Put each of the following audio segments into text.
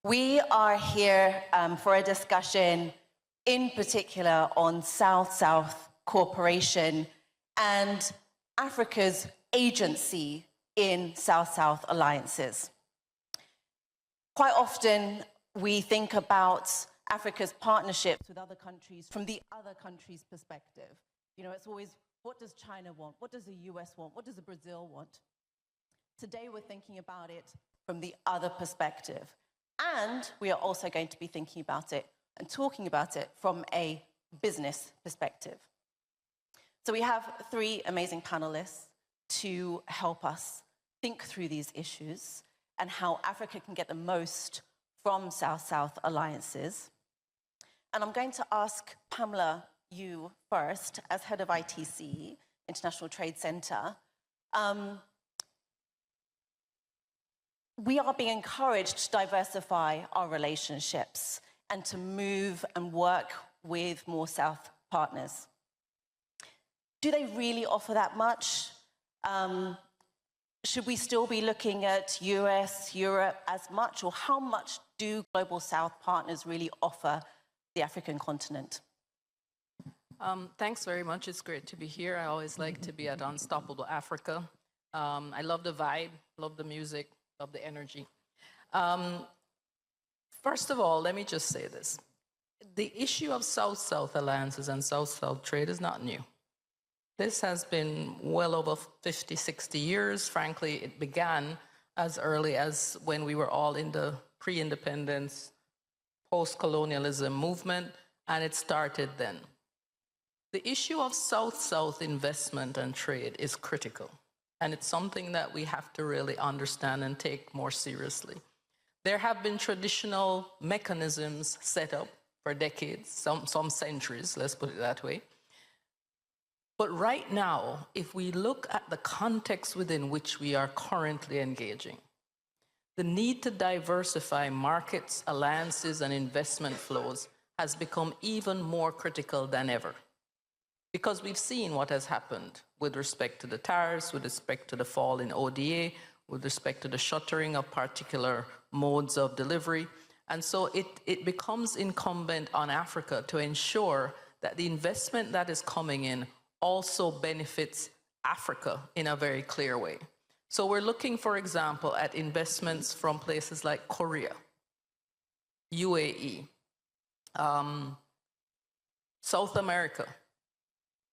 We are here for a discussion in particular on South-South cooperation and Africa's agency in South-South alliances. Quite often we think about Africa's partnerships with other countries from the other country's perspective. You know, it's always, what does China want? What does the US want? What does the Brazil want? Today we're thinking about it from the other perspective. And we are also going to be thinking about it and talking about it from a business perspective. So we have three amazing panelists to help us think through these issues and how Africa can get the most from South-South alliances. And I'm going to ask Pamela, you first, as head of ITC, International Trade Center. We are being encouraged to diversify our relationships and to move and work with more South partners. Do they really offer that much? Should we still be looking at US, Europe as much, or how much do Global South partners really offer the African continent? Thanks very much. It's great to be here. I always like to be at Unstoppable Africa. I love the vibe, love the music, love the energy. First of all, let me just say this. The issue of South-South alliances and South-South trade is not new. This has been well over 50, 60 years. Frankly, it began as early as when we were all in the pre-independence, post-colonialism movement, and it started then. The issue of South-South investment and trade is critical, and it's something that we have to really understand and take more seriously. There have been traditional mechanisms set up for decades, some centuries, let's put it that way. But right now, if we look at the context within which we are currently engaging, the need to diversify markets, alliances, and investment flows has become even more critical than ever. Because we've seen what has happened with respect to the tariffs, with respect to the fall in ODA, with respect to the shuttering of particular modes of delivery. And so it becomes incumbent on Africa to ensure that the investment that is coming in also benefits Africa in a very clear way. So we're looking, for example, at investments from places like Korea, UAE, South America.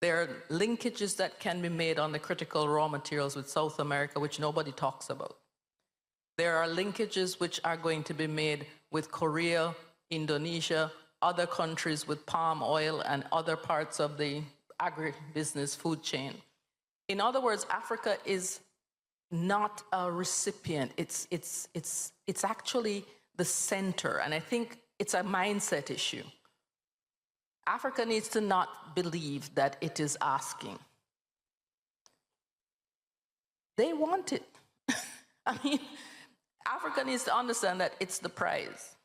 There are linkages that can be made on the critical raw materials with South America, which nobody talks about. There are linkages which are going to be made with Korea, Indonesia, other countries with palm oil and other parts of the agribusiness food chain. In other words, Africa is not a recipient. It's actually the center, and I think it's a mindset issue. Africa needs to not believe that it is asking. They want it. I mean, Africa needs to understand that it's the prize.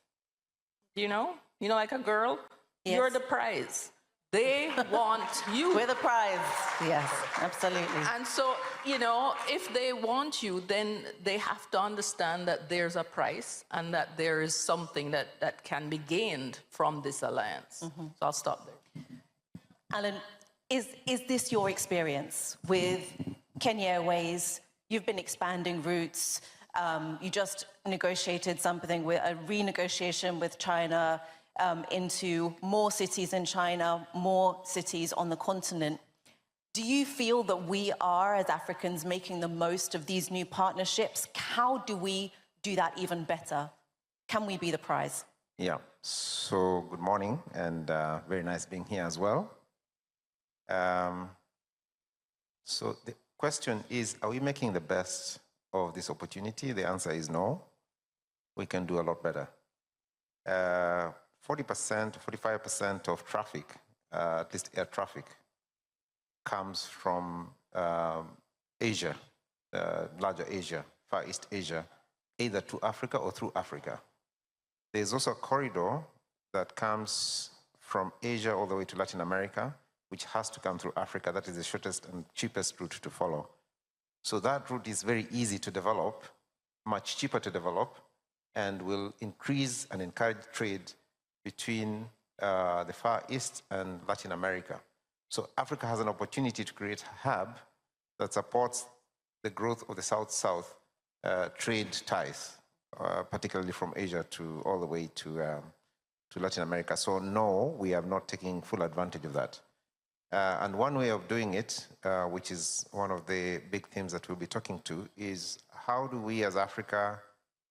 You know, like a girl, yes. You're the prize. They want you. We're the prize. Yes, absolutely. And so, if they want you, then they have to understand that there's a price and that there is something that can be gained from this alliance. Mm-hmm. So I'll stop there. Allan, is this your experience with Kenya Airways? You've been expanding routes. You just negotiated something with a renegotiation with China into more cities in China, more cities on the continent. Do you feel that we are, as Africans, making the most of these new partnerships? How do we do that even better? Can we be the prize? Yeah, so good morning, and very nice being here as well. So the question is, are we making the best of this opportunity? The answer is no. We can do a lot better. 40%, 45% of traffic, at least air traffic, comes from Asia, larger Asia, Far East Asia, either to Africa or through Africa. There's also a corridor that comes from Asia all the way to Latin America, which has to come through Africa. That is the shortest and cheapest route to follow. So that route is very easy to develop, much cheaper to develop, and will increase and encourage trade between the Far East and Latin America. So Africa has an opportunity to create a hub that supports the growth of the South-South trade ties, particularly from Asia to all the way to Latin America. So no, we are not taking full advantage of that. And one way of doing it, which is one of the big themes that we'll be talking to, is how do we as Africa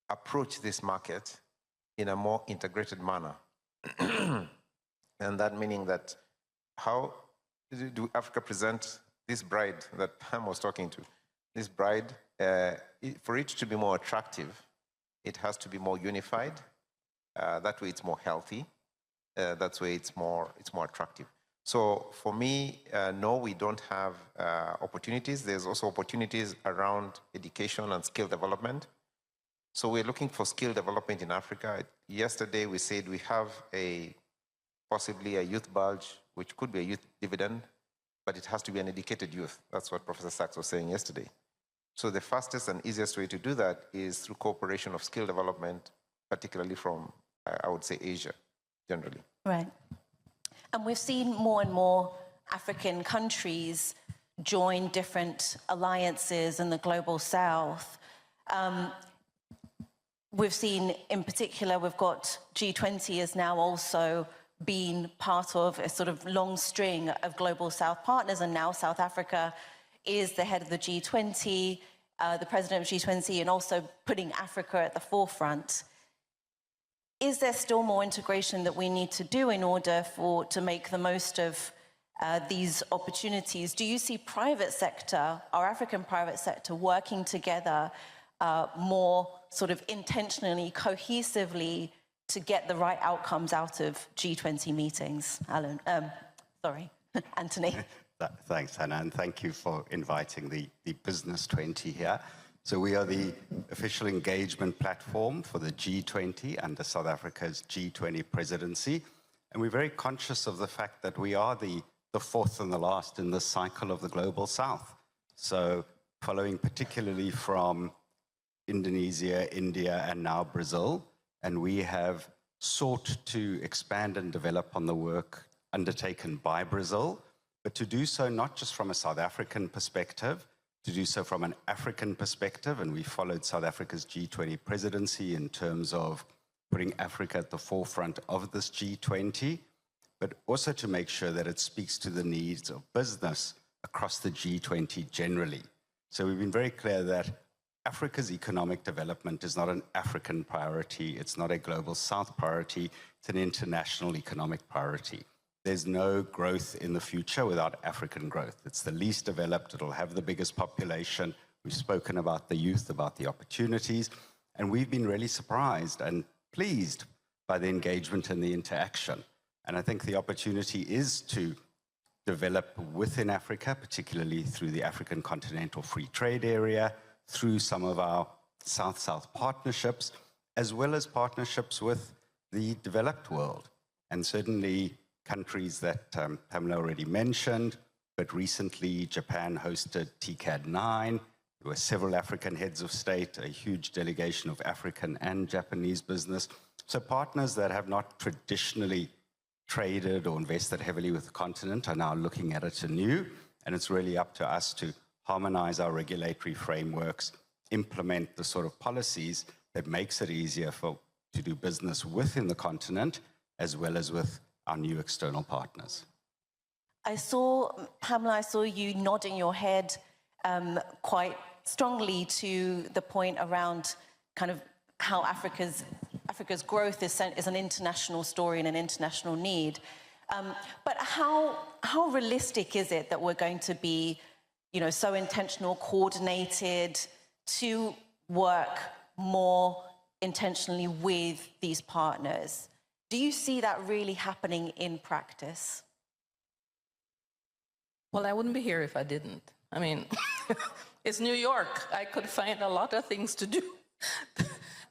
approach this market in a more integrated manner? And that meaning that how do Africa present this bride that Pam was talking to? This bride, for it to be more attractive, it has to be more unified. That way it's more healthy. That's way it's more attractive. So for me, no, we don't have opportunities. There's also opportunities around education and skill development. So we're looking for skill development in Africa. Yesterday we said we have possibly a youth bulge, which could be a youth dividend, but it has to be an educated youth. That's what Professor Sachs was saying yesterday. So the fastest and easiest way to do that is through cooperation of skill development, particularly from, I would say, Asia, generally. Right. And we've seen more and more African countries join different alliances in the global south. We've seen, in particular, we've got G20 has now also been part of a sort of long string of global south partners, and now South Africa is the head of the G20, the president of G20, and also putting Africa at the forefront. Is there still more integration that we need to do in order to make the most of these opportunities? Do you see private sector, our African private sector, working together more sort of intentionally, cohesively, to get the right outcomes out of G20 meetings? Alan, sorry, Anthony. Thanks, Hannah, and thank you for inviting the Business 20 here. So we are the official engagement platform for the G20 under South Africa's G20 presidency. And we're very conscious of the fact that we are the fourth and the last in the cycle of the Global South. So following particularly from Indonesia, India, and now Brazil, and we have sought to expand and develop on the work undertaken by Brazil, but to do so not just from a South African perspective, to do so from an African perspective, and we followed South Africa's G20 presidency in terms of putting Africa at the forefront of this G20, but also to make sure that it speaks to the needs of business across the G20 generally. So we've been very clear that Africa's economic development is not an African priority, it's not a global South priority, it's an international economic priority. There's no growth in the future without African growth. It's the least developed, it'll have the biggest population. We've spoken about the youth, about the opportunities, and we've been really surprised and pleased by the engagement and the interaction. And I think the opportunity is to develop within Africa, particularly through the African Continental Free Trade Area, through some of our South-South partnerships, as well as partnerships with the developed world. And certainly countries that Pamela already mentioned, but recently Japan hosted TCAD9. There were several African heads of state, a huge delegation of African and Japanese business. So partners that have not traditionally traded or invested heavily with the continent are now looking at it anew, and it's really up to us to harmonize our regulatory frameworks, implement the sort of policies that makes it easier to do business within the continent, as well as with our new external partners. Pamela, I saw you nodding your head quite strongly to the point around kind of how Africa's growth is an international story and an international need. But how realistic is it that we're going to be, so intentional, coordinated to work more intentionally with these partners? Do you see that really happening in practice? Well, I wouldn't be here if I didn't. I mean, it's New York. I could find a lot of things to do.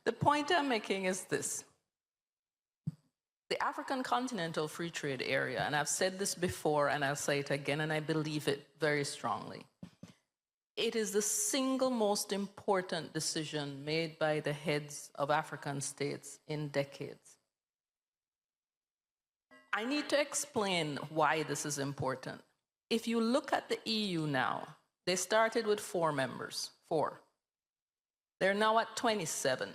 The point I'm making is this. The African Continental Free Trade Area, and I've said this before and I'll say it again, and I believe it very strongly, It is the single most important decision made by the heads of African states in decades. I need to explain why this is important. If you look at the EU now, they started with 4 members, 4. They're now at 27.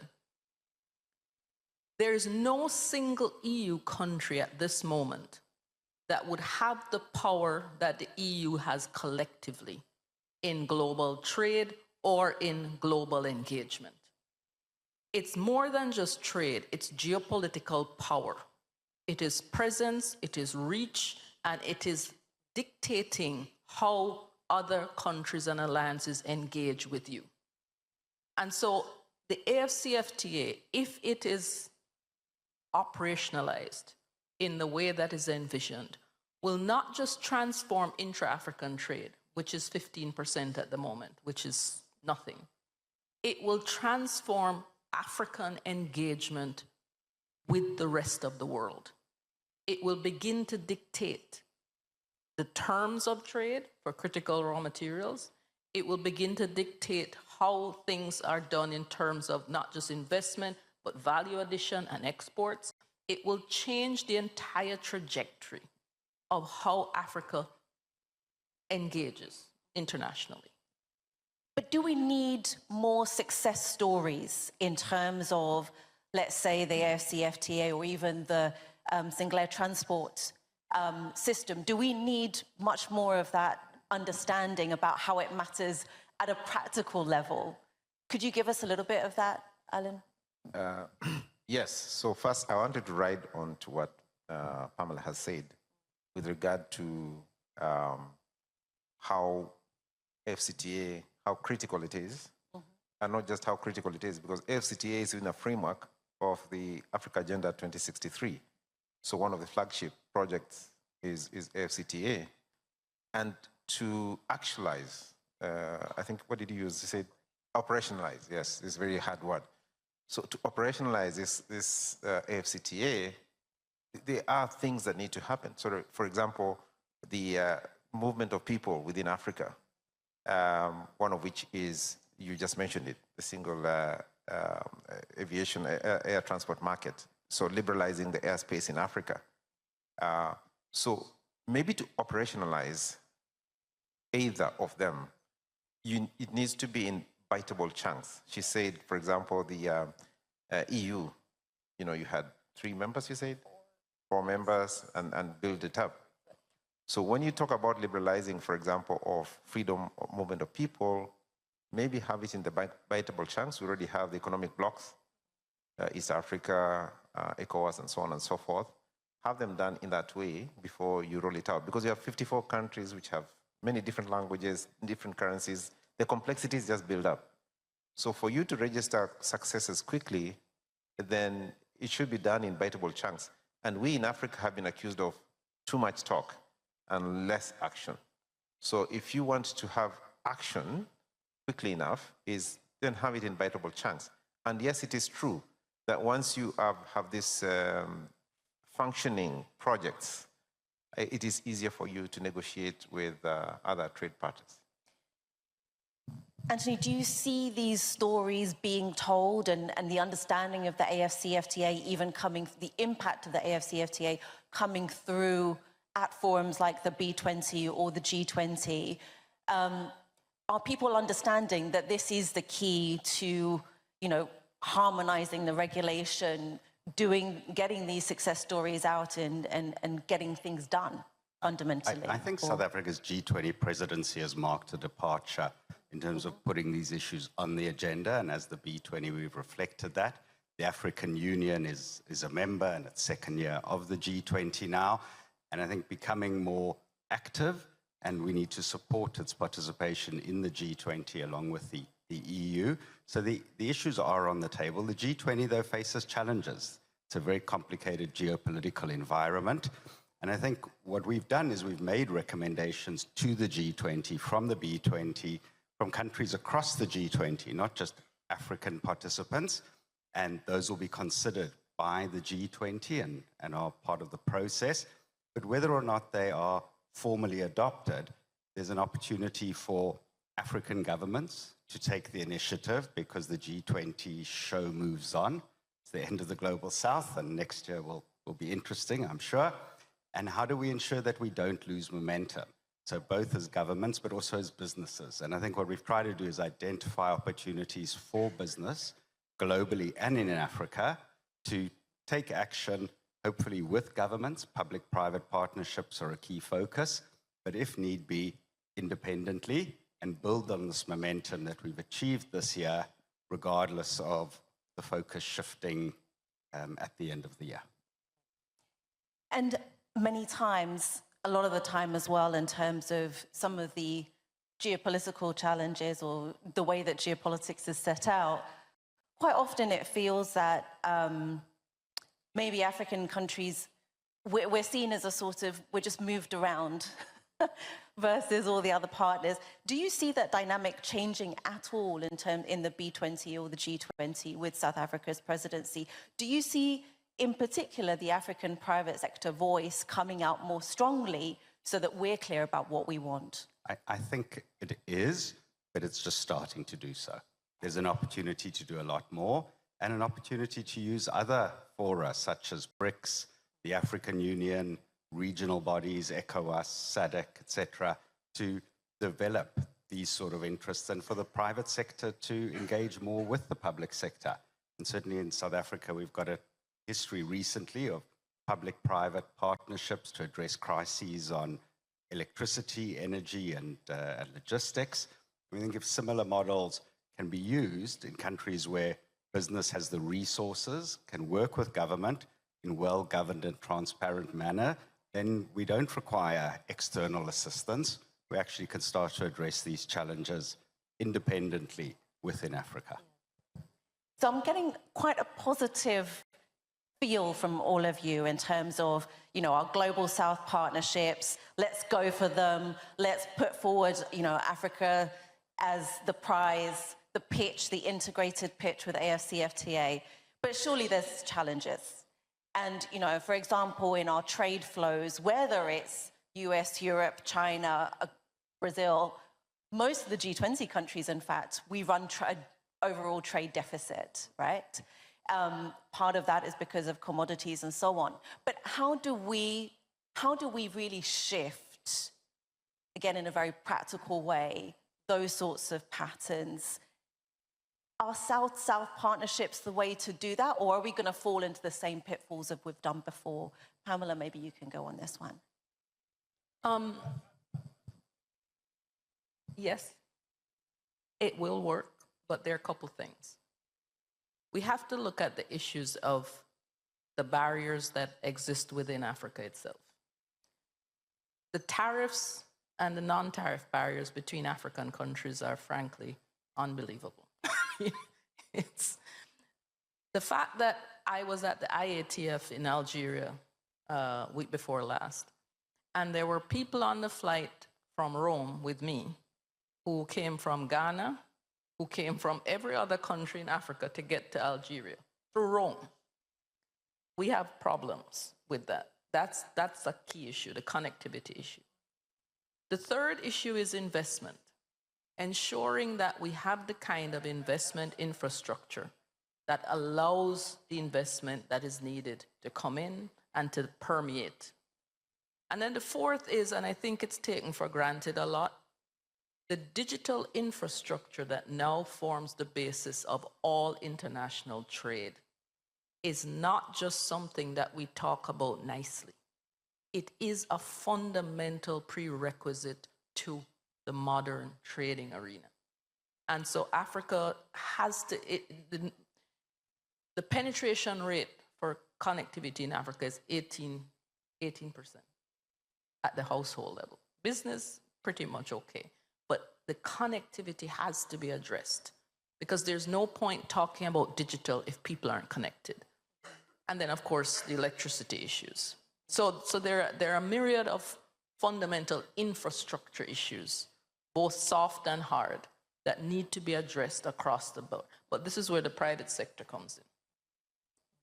There is no single EU country at this moment that would have the power that the EU has collectively in global trade or in global engagement. It's more than just trade, it's geopolitical power. It is presence, it is reach, and it is dictating how other countries and alliances engage with you. And so the AFCFTA, if it is operationalized in the way that is envisioned, will not just transform intra-African trade, which is 15% at the moment, which is nothing. It will transform African engagement with the rest of the world. It will begin to dictate the terms of trade for critical raw materials. It will begin to dictate how things are done in terms of not just investment, but value addition and exports. It will change the entire trajectory of how Africa engages internationally. But do we need more success stories in terms of, let's say, the AFCFTA or even the single air transport system? Do we need much more of that understanding about how it matters at a practical level? Could you give us a little bit of that, Allan? Yes. So first, I wanted to ride on to what Pamela has said with regard to how FCTA, how critical it is, and not just how critical it is, because FCTA is in a framework of the Africa Agenda 2063. So one of the flagship projects is FCTA. And to actualize, I think, what did you use? You said operationalize. Yes, it's a very hard word. So to operationalize this AFCTA, there are things that need to happen. So, for example, the movement of people within Africa, one of which is, you just mentioned it, the single aviation air transport market. So liberalizing the airspace in Africa. So maybe to operationalize either of them, it needs to be in biteable chunks. She said, for example, the EU, you had 3 members, you said? 4 members, and build it up. So when you talk about liberalizing, for example, of freedom of movement of people, maybe have it in the biteable chunks. We already have the economic blocks, East Africa, ECOWAS, and so on and so forth. Have them done in that way before you roll it out. Because you have 54 countries which have many different languages, different currencies. The complexities just build up. So for you to register successes quickly, then it should be done in biteable chunks. And we in Africa have been accused of too much talk and less action. So if you want to have action quickly enough, then have it in biteable chunks. And yes, it is true that once you have this functioning projects, it is easier for you to negotiate with other trade partners. Anthony, do you see these stories being told and the understanding of the AFCFTA even coming, the impact of the AFCFTA coming through at forums like the B20 or the G20? Are people understanding that this is the key to, harmonizing the regulation, getting these success stories out and getting things done fundamentally? I think South Africa's G20 presidency has marked a departure in terms of putting these issues on the agenda, and as the B20 we've reflected that. The African Union is a member in its 2nd year of the G20 now, and I think becoming more active, and we need to support its participation in the G20 along with the EU. So the issues are on the table. The G20, though, faces challenges. It's a very complicated geopolitical environment. And I think what we've done is we've made recommendations to the G20 from the B20, from countries across the G20, not just African participants. And those will be considered by the G20 and are part of the process. But whether or not they are formally adopted, there's an opportunity for African governments to take the initiative because the G20 show moves on. It's the end of the Global South, and next year will be interesting, I'm sure. And how do we ensure that we don't lose momentum? So both as governments, but also as businesses. And I think what we've tried to do is identify opportunities for business globally and in Africa to take action, hopefully with governments. Public-private partnerships are a key focus, but if need be, independently, and build on this momentum that we've achieved this year, regardless of the focus shifting at the end of the year. And many times, a lot of the time as well, in terms of some of the geopolitical challenges or the way that geopolitics is set out, quite often it feels that maybe African countries, we're seen as a sort of, we're just moved around versus all the other partners. Do you see that dynamic changing at all in the B20 or the G20 with South Africa's presidency? Do you see, in particular, the African private sector voice coming out more strongly so that we're clear about what we want? I think it is, but it's just starting to do so. There's an opportunity to do a lot more, and an opportunity to use other fora, such as BRICS, the African Union, regional bodies, ECOWAS, SADC, etc., to develop these sort of interests, and for the private sector to engage more with the public sector. And certainly in South Africa, we've got a history recently of public-private partnerships to address crises on electricity, energy, and logistics. We think if similar models can be used in countries where business has the resources, can work with government in a well-governed and transparent manner, then we don't require external assistance. We actually can start to address these challenges independently within Africa. So I'm getting quite a positive feel from all of you in terms of, you know, our Global South partnerships. Let's go for them. Let's put forward, you know, Africa as the prize, the pitch, the integrated pitch with AFCFTA. But surely there's challenges. And, you know, for example, in our trade flows, whether it's US, Europe, China, Brazil, most of the G20 countries, in fact, we run overall trade deficit, right? Part of that is because of commodities and so on. But how do we really shift, again, in a very practical way, those sorts of patterns? Are South-South partnerships the way to do that, or are we going to fall into the same pitfalls that we've done before? Pamela, maybe you can go on this one. Yes, it will work, but there are a couple things. We have to look at the issues of the barriers that exist within Africa itself. The tariffs and the non-tariff barriers between African countries are frankly unbelievable. It's the fact that I was at the IATF in Algeria week before last, and there were people on the flight from Rome with me who came from Ghana, who came from every other country in Africa to get to Algeria through Rome. We have problems with that. That's a key issue, the connectivity issue. The third issue is investment. Ensuring that we have the kind of investment infrastructure that allows the investment that is needed to come in and to permeate. And then the fourth is, and I think it's taken for granted a lot, the digital infrastructure that now forms the basis of all international trade is not just something that we talk about nicely. It is a fundamental prerequisite to the modern trading arena. And so Africa has to, the penetration rate for connectivity in Africa is 18% at the household level. Business, pretty much okay. But the connectivity has to be addressed because there's no point talking about digital if people aren't connected. And then, of course, the electricity issues. So there are a myriad of fundamental infrastructure issues, both soft and hard, that need to be addressed across the board. But this is where the private sector comes in.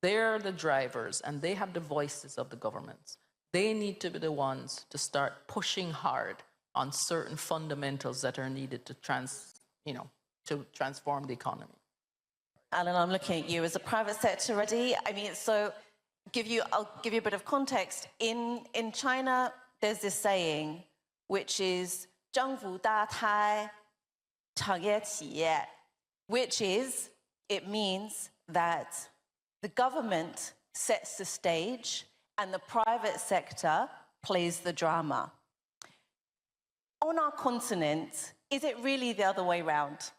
They're the drivers, and they have the voices of the governments. They need to be the ones to start pushing hard on certain fundamentals that are needed to to transform the economy. Allan, I'm looking at you as a private sector ready. I mean, so I'll give you a bit of context. In China, there's this saying, which is 政府大胎，产业企业, which is, it means that the government sets the stage and the private sector plays the drama. On our continent, is it really the other way around?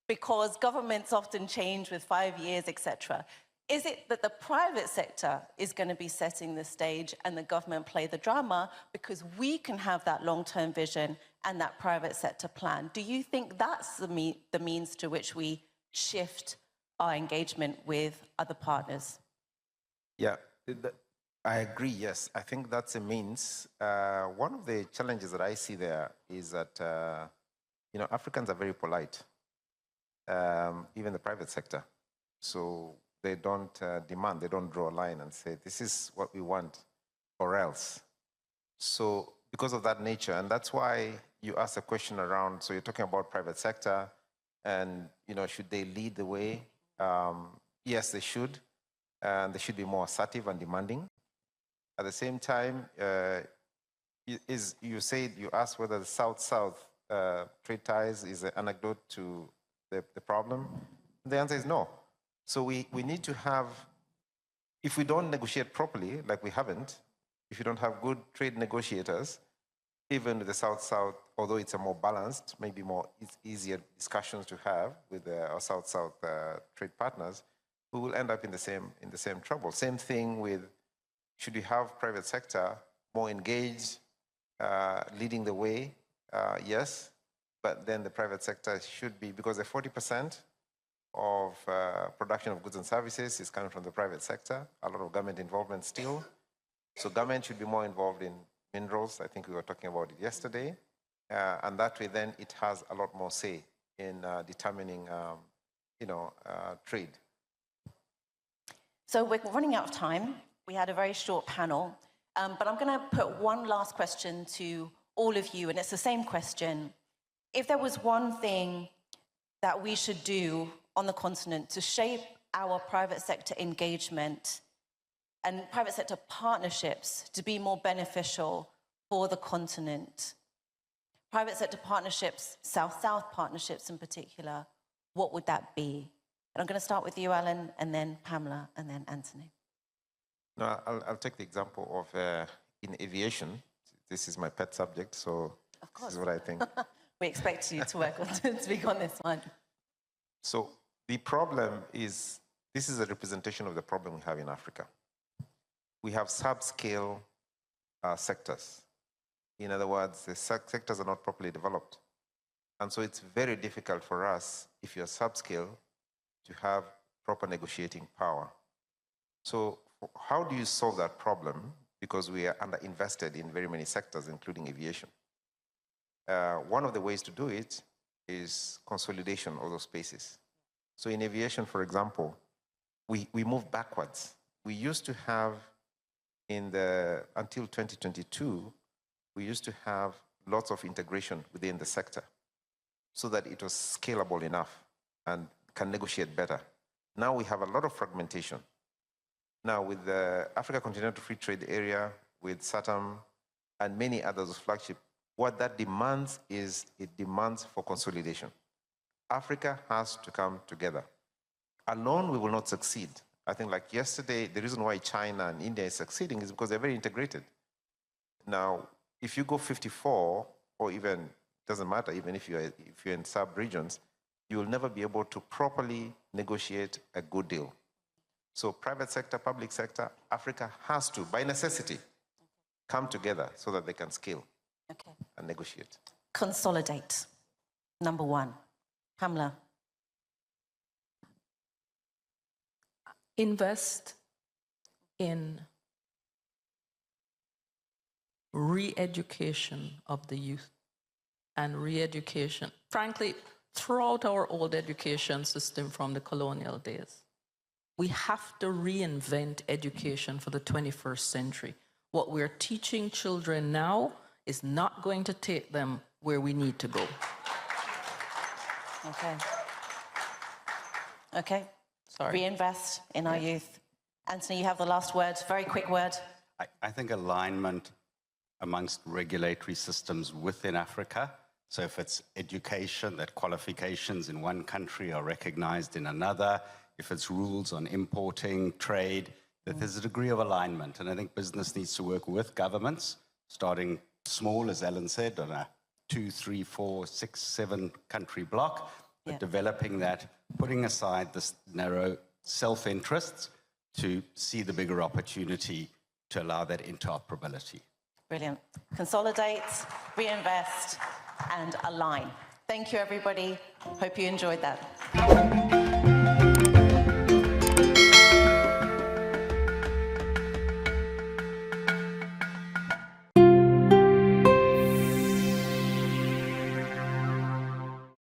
Because governments often change with 5 years, etc. Is it that the private sector is going to be setting the stage and the government play the drama because we can have that long-term vision and that private sector plan? Do you think that's the means to which we shift our engagement with other partners? Yeah, I agree, yes. I think that's a means. One of the challenges that I see there is that, Africans are very polite, even the private sector. So they don't demand, they don't draw a line and say, this is what we want or else. So because of that nature, and that's why you asked a question around, so you're talking about private sector and, should they lead the way? Yes, they should. And they should be more assertive and demanding. At the same time, you asked whether the South-South trade ties is an anecdote to the problem. The answer is no. So we need to have, if we don't negotiate properly, like we haven't, if you don't have good trade negotiators, even with the South-South, although it's a more balanced, maybe it's easier discussions to have with our South-South trade partners, we will end up in the same trouble. Same thing with, should we have private sector more engaged, leading the way? Yes, but then the private sector should be, because the 40% of production of goods and services is coming from the private sector, a lot of government involvement still. So government should be more involved in minerals. I think we were talking about it yesterday. And that way then it has a lot more say in determining, trade. So we're running out of time. We had a very short panel, but I'm going to put one last question to all of you, and it's the same question. If there was one thing that we should do on the continent to shape our private sector engagement and private sector partnerships to be more beneficial for the continent, private sector partnerships, South-South partnerships in particular, what would that be? And I'm going to start with you, Allan, and then Pamela, and then Anthony. No, I'll take the example of in aviation. This is my pet subject, so this is what I think. We expect you to work on to speak on this one. So the problem is, this is a representation of the problem we have in Africa. We have subscale sectors. In other words, the sectors are not properly developed. And so it's very difficult for us, if you're subscale, to have proper negotiating power. So how do you solve that problem? Because we are underinvested in very many sectors, including aviation. One of the ways to do it is consolidation of those spaces. So in aviation, for example, we move backwards. We used to have, until 2022, we used to have lots of integration within the sector so that it was scalable enough and can negotiate better. Now we have a lot of fragmentation. Now with the Africa Continental Free Trade Area, with SATAM, and many others, flagship, what that demands is, it demands for consolidation. Africa has to come together. Alone, we will not succeed. I think like yesterday, the reason why China and India is succeeding is because they're very integrated. Now, if you go 54, or even, doesn't matter, even if you're in sub-regions, you will never be able to properly negotiate a good deal. So private sector, public sector, Africa has to, by necessity, come together so that they can scale and negotiate. Consolidate, number one. Pamela. Invest in re-education of the youth and re-education. Frankly, throughout our old education system from the colonial days, we have to reinvent education for the 21st century. What we're teaching children now is not going to take them where we need to go. Okay. Okay. Sorry. Reinvest in our youth. Anthony, you have the last word. Very quick word. I think alignment amongst regulatory systems within Africa. So if it's education, that qualifications in one country are recognized in another, if it's rules on importing, trade, that there's a degree of alignment. And I think business needs to work with governments, starting small, as Allan said, on a 2, 3, 4, 6, 7 country block, but developing that, putting aside this narrow self-interests to see the bigger opportunity to allow that interoperability. Brilliant. Consolidate, reinvest, and align. Thank you, everybody. Hope you enjoyed that.